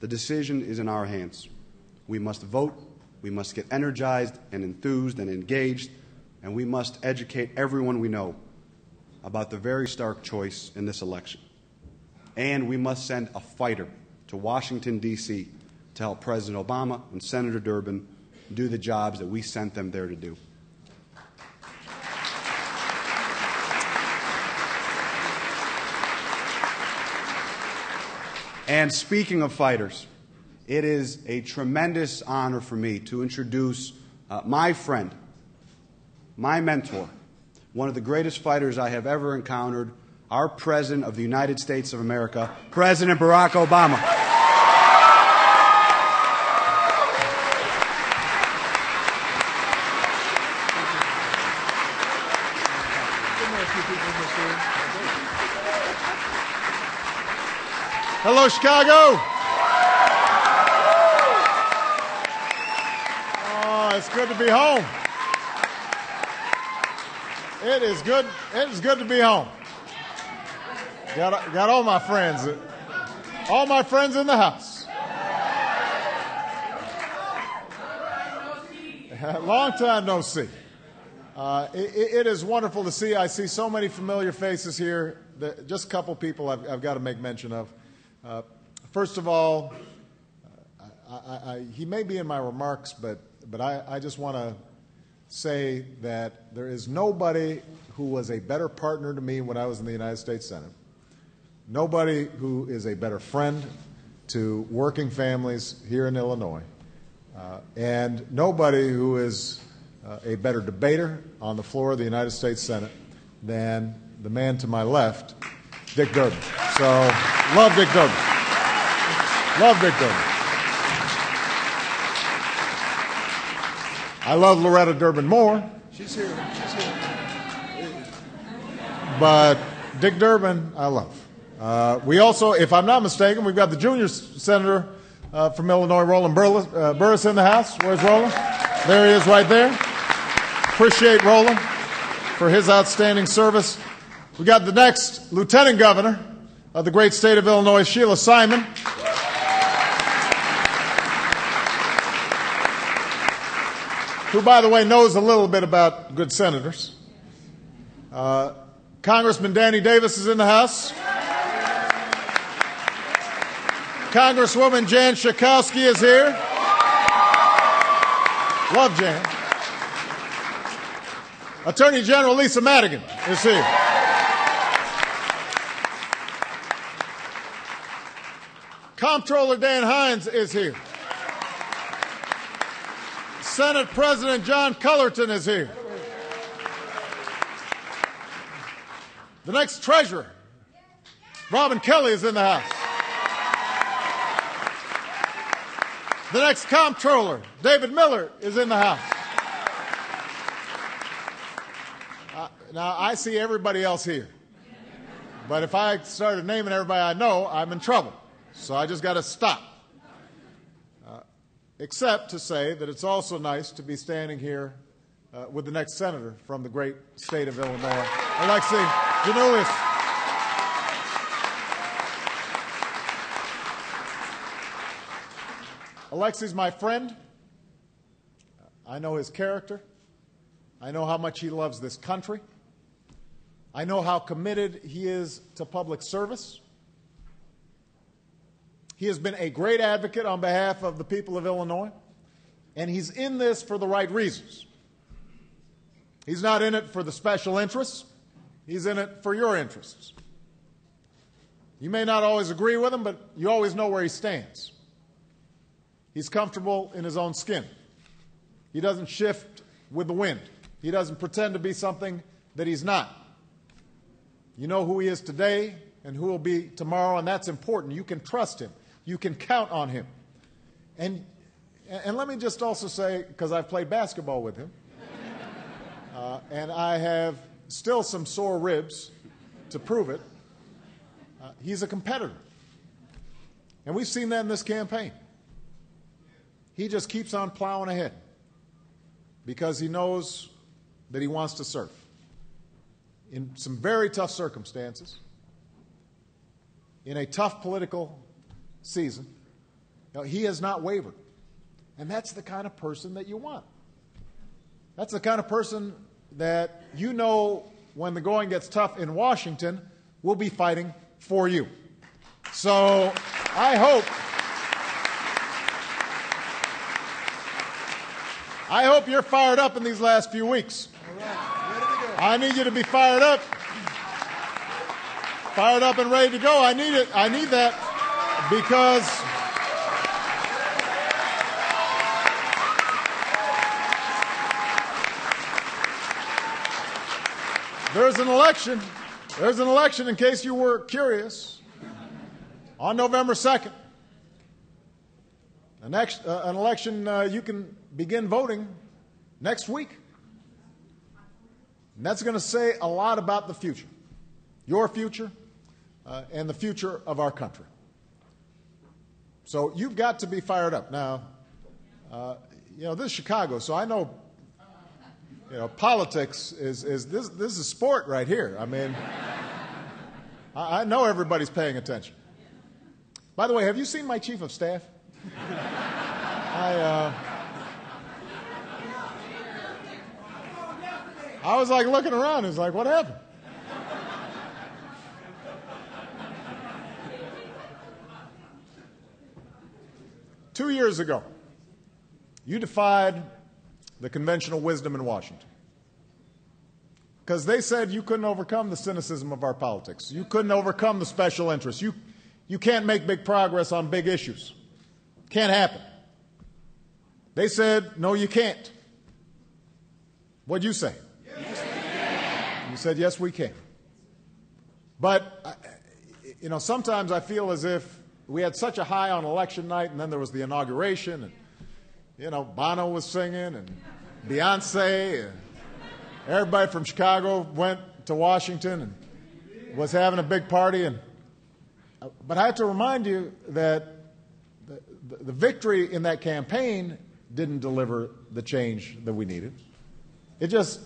The decision is in our hands. We must vote, we must get energized and enthused and engaged, and we must educate everyone we know about the very stark choice in this election. And we must send a fighter to Washington, D.C. to help President Obama and Senator Durbin do the jobs that we sent them there to do. And speaking of fighters, it is a tremendous honor for me to introduce my friend, my mentor, one of the greatest fighters I have ever encountered, our President of the United States of America, President Barack Obama. Hello, Chicago. Oh, it's good to be home. It is good. It is good to be home. Got all my friends in the house. Long time no see. It is wonderful to see. I see so many familiar faces here. Just a couple people I've got to make mention of. First of all, he may be in my remarks, but I just want to say that there is nobody who was a better partner to me when I was in the United States Senate, nobody who is a better friend to working families here in Illinois, and nobody who is a better debater on the floor of the United States Senate than the man to my left, Dick Durbin. So, love Dick Durbin. Love Dick Durbin. I love Loretta Durbin more. She's here. She's here. But Dick Durbin, I love. We also, if I'm not mistaken, we've got the junior senator from Illinois, Roland Burris, in the house. Where's Roland? There he is right there. Appreciate Roland for his outstanding service. We got the next lieutenant governor of the great state of Illinois, Sheila Simon. Who, by the way, knows a little bit about good senators. Congressman Danny Davis is in the house. Congresswoman Jan Schakowsky is here. Love Jan. Attorney General Lisa Madigan is here. Comptroller Dan Hines is here. Senate President John Cullerton is here. The next treasurer, Robin Kelly, is in the house. The next comptroller, David Miller, is in the house. Now, I see everybody else here. But if I started naming everybody I know, I'm in trouble. So I just got to stop. Except to say that it's also nice to be standing here with the next senator from the great state of Illinois, Alexi Giannoulias. Alexi's my friend. I know his character. I know how much he loves this country. I know how committed he is to public service. He has been a great advocate on behalf of the people of Illinois, and he's in this for the right reasons. He's not in it for the special interests. He's in it for your interests. You may not always agree with him, but you always know where he stands. He's comfortable in his own skin. He doesn't shift with the wind. He doesn't pretend to be something that he's not. You know who he is today and who he'll be tomorrow, and that's important. You can trust him. You can count on him. And let me just also say, because I've played basketball with him, and I have still some sore ribs to prove it, he's a competitor. And we've seen that in this campaign. He just keeps on plowing ahead because he knows that he wants to serve in some very tough circumstances, in a tough political season. He has not wavered. And that's the kind of person that you want. That's the kind of person that you know when the going gets tough in Washington will be fighting for you. So I hope you're fired up in these last few weeks. I need you to be fired up and ready to go. I need it. I need that because there's an election. There's an election, in case you were curious, on November 2nd. An election you can begin voting next week. And that's going to say a lot about the future, your future, and the future of our country. So you've got to be fired up. Now, this is Chicago, so I know, politics is this is sport right here. I mean, I know everybody's paying attention. By the way, have you seen my chief of staff? I was like looking around. It's like, what happened? Two years ago, you defied the conventional wisdom in Washington because they said you couldn't overcome the cynicism of our politics. You couldn't overcome the special interests. You can't make big progress on big issues. Can't happen. They said, no, you can't. What'd you say? Yes, we can. You said, yes, we can. But, sometimes I feel as if we had such a high on election night, and then there was the inauguration, and, Bono was singing, and Beyonce, and everybody from Chicago went to Washington and was having a big party. But I have to remind you that the victory in that campaign didn't deliver the change that we needed. It just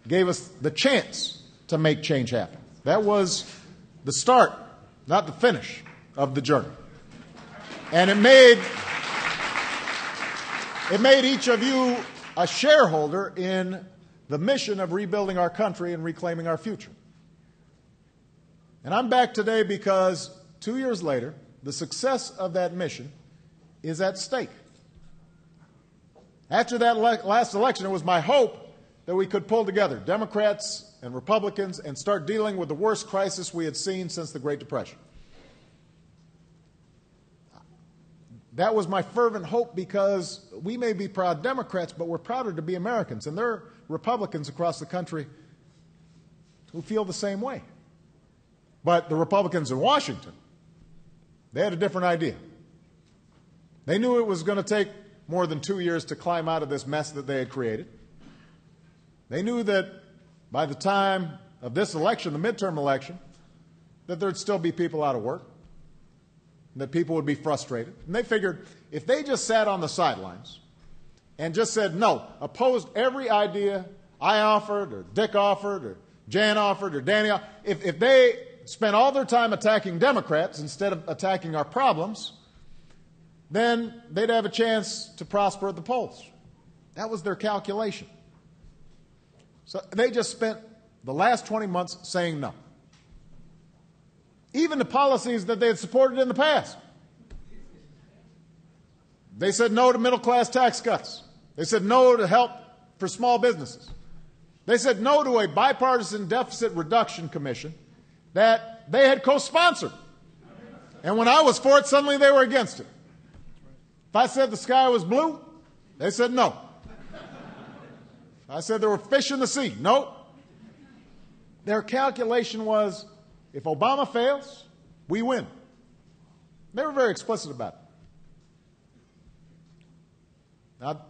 gave us the chance to make change happen. That was the start, not the finish of the journey. And it made each of you a shareholder in the mission of rebuilding our country and reclaiming our future. And I'm back today because 2 years later, the success of that mission is at stake. After that last election, it was my hope that we could pull together, Democrats and Republicans, and start dealing with the worst crisis we had seen since the Great Depression. That was my fervent hope because we may be proud Democrats, but we're prouder to be Americans. And there are Republicans across the country who feel the same way. But the Republicans in Washington, they had a different idea. They knew it was going to take more than 2 years to climb out of this mess that they had created. They knew that by the time of this election, the midterm election, that there'd still be people out of work, that people would be frustrated. And they figured if they just sat on the sidelines and just said no, opposed every idea I offered or Dick offered or Jan offered or Danny offered, if they spent all their time attacking Democrats instead of attacking our problems, then they'd have a chance to prosper at the polls. That was their calculation. So they just spent the last 20 months saying no. Even the policies that they had supported in the past. They said no to middle-class tax cuts. They said no to help for small businesses. They said no to a bipartisan deficit reduction commission that they had co-sponsored. And when I was for it, suddenly they were against it. If I said the sky was blue, they said no. If I said there were fish in the sea, no. Their calculation was, if Obama fails, we win. They were very explicit about it. Now,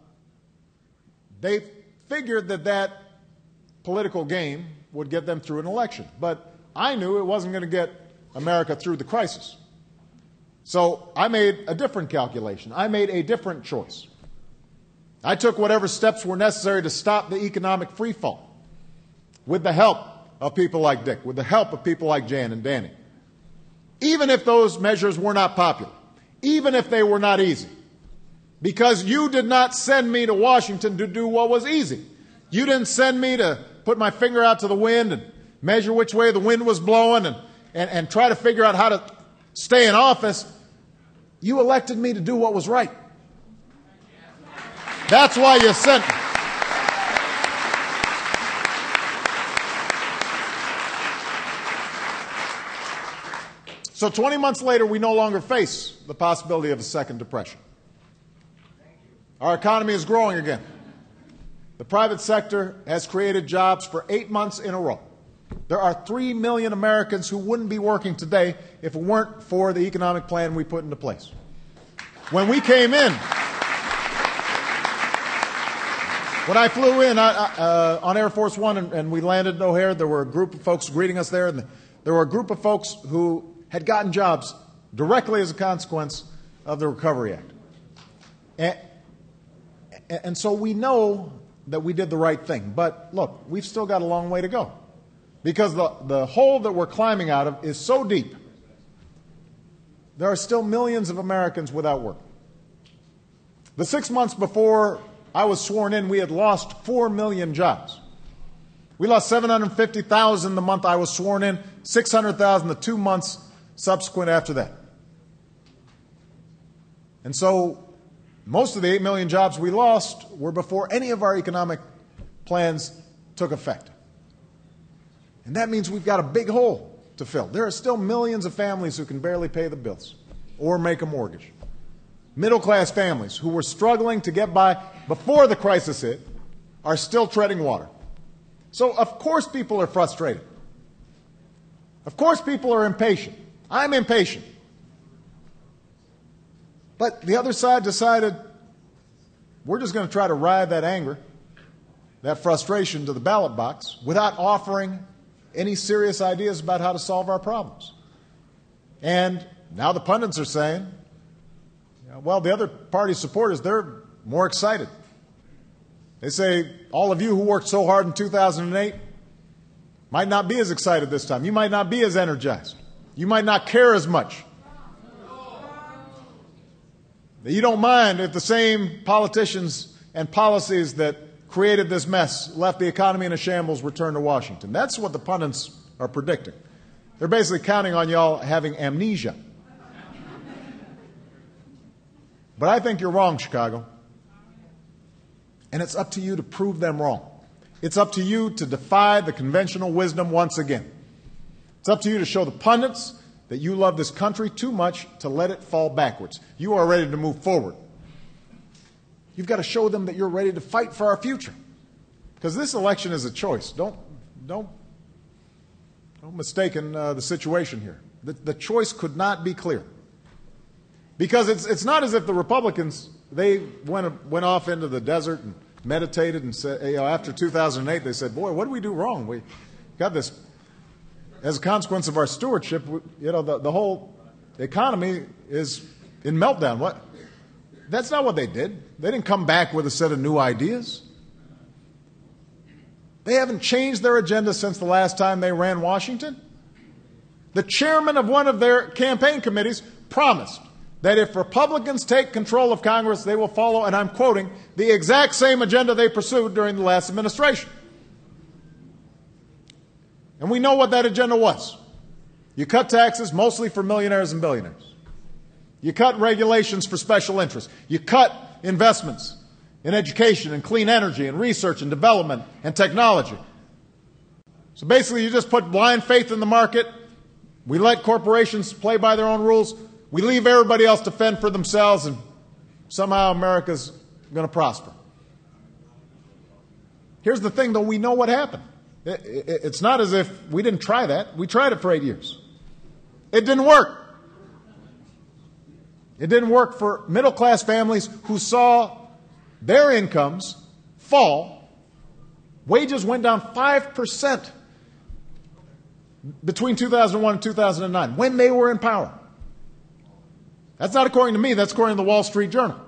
they figured that political game would get them through an election. But I knew it wasn't going to get America through the crisis. So I made a different calculation. I made a different choice. I took whatever steps were necessary to stop the economic freefall with the help of people like Dick, with the help of people like Jan and Danny. Even if those measures were not popular, even if they were not easy, Because you did not send me to Washington to do what was easy. You didn't send me to put my finger out to the wind and measure which way the wind was blowing and try to figure out how to stay in office. You elected me to do what was right. That's why you sent me. So 20 months later, we no longer face the possibility of a second depression. Our economy is growing again. The private sector has created jobs for 8 months in a row. There are 3 million Americans who wouldn't be working today if it weren't for the economic plan we put into place. When we came in, when I flew in on Air Force One and we landed in O'Hare, there were a group of folks greeting us there, and there were a group of folks who had gotten jobs directly as a consequence of the Recovery Act. And so we know that we did the right thing. But look, we've still got a long way to go. Because the hole that we're climbing out of is so deep, there are still millions of Americans without work. The 6 months before I was sworn in, we had lost 4 million jobs. We lost 750,000 the month I was sworn in, 600,000 the 2 months subsequent after that. And so most of the 8 million jobs we lost were before any of our economic plans took effect. And that means we've got a big hole to fill. There are still millions of families who can barely pay the bills or make a mortgage. Middle-class families who were struggling to get by before the crisis hit are still treading water. So, of course, people are frustrated. Of course, people are impatient. I'm impatient. But the other side decided we're just going to try to ride that anger, that frustration to the ballot box without offering any serious ideas about how to solve our problems. And now the pundits are saying, well, the other party's supporters, they're more excited. They say all of you who worked so hard in 2008 might not be as excited this time. You might not be as energized. You might not care as much. You don't mind if the same politicians and policies that created this mess, left the economy in a shambles, return to Washington. That's what the pundits are predicting. They're basically counting on y'all having amnesia. But I think you're wrong, Chicago. And it's up to you to prove them wrong. It's up to you to defy the conventional wisdom once again. It's up to you to show the pundits that you love this country too much to let it fall backwards. You are ready to move forward. You've got to show them that you're ready to fight for our future. Because this election is a choice. Don't mistake the situation here. The choice could not be clearer. Because it's not as if the Republicans, they went off into the desert and meditated and said, after 2008, they said, boy, what did we do wrong? We got this, as a consequence of our stewardship, the whole economy is in meltdown. What? That's not what they did. They didn't come back with a set of new ideas. They haven't changed their agenda since the last time they ran Washington. The chairman of one of their campaign committees promised that if Republicans take control of Congress, they will follow, and I'm quoting, the exact same agenda they pursued during the last administration. And we know what that agenda was. You cut taxes mostly for millionaires and billionaires. You cut regulations for special interests. You cut investments in education and clean energy and research and development and technology. So basically, you just put blind faith in the market. We let corporations play by their own rules. We leave everybody else to fend for themselves, and somehow America's going to prosper. Here's the thing, though. We know what happened. It's not as if we didn't try that. We tried it for 8 years. It didn't work. It didn't work for middle-class families who saw their incomes fall. Wages went down 5% between 2001 and 2009 when they were in power. That's not according to me. That's according to the Wall Street Journal.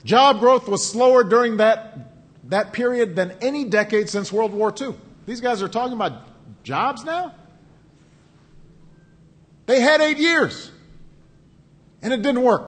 Job growth was slower during that period than any decade since World War II. These guys are talking about jobs now? They had 8 years, and it didn't work.